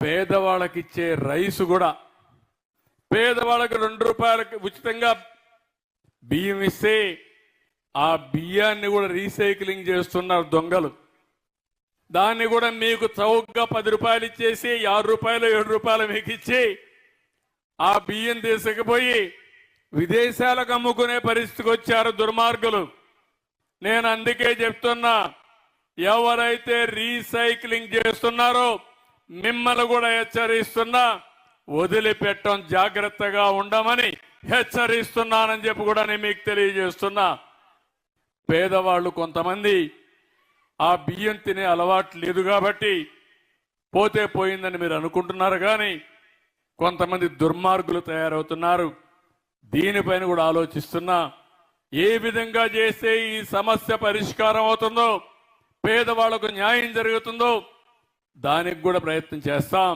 పేదవాళ్ళకి ఇచ్చే రైసు కూడా పేదవాళ్ళకి 2 రూపాయలకి ఉచితంగా బియ్యం ఇస్తే ఆ బియ్యాన్ని కూడా రీసైక్లింగ్ చేస్తున్నారు దొంగలు. దాన్ని కూడా మీకు చౌకగా 10 రూపాయలు ఇచ్చేసి 6 రూపాయలు 7 రూపాయలు మీకు ఇచ్చి ఆ బియ్యం తీసుకుపోయి విదేశాలకు అమ్ముకునే పరిస్థితికి వచ్చారు దుర్మార్గులు. నేను అందుకే చెప్తున్నా, ఎవరైతే రీసైక్లింగ్ చేస్తున్నారో మిమ్మల్ని కూడా హెచ్చరిస్తున్నా, వదిలిపెట్టం జాగ్రత్తగా ఉండమని హెచ్చరిస్తున్నానని చెప్పి కూడా నేను మీకు తెలియజేస్తున్నా. పేదవాళ్ళు కొంతమంది ఆ బియ్యం తినే అలవాటు లేదు కాబట్టి పోతే పోయిందని మీరు అనుకుంటున్నారు, కానీ కొంతమంది దుర్మార్గులు తయారవుతున్నారు. దీనిపైన కూడా ఆలోచిస్తున్నా, ఏ విధంగా చేస్తే ఈ సమస్య పరిష్కారం అవుతుందో, పేదవాళ్లకు న్యాయం జరుగుతుందో దానికి కూడా ప్రయత్నం చేస్తాం.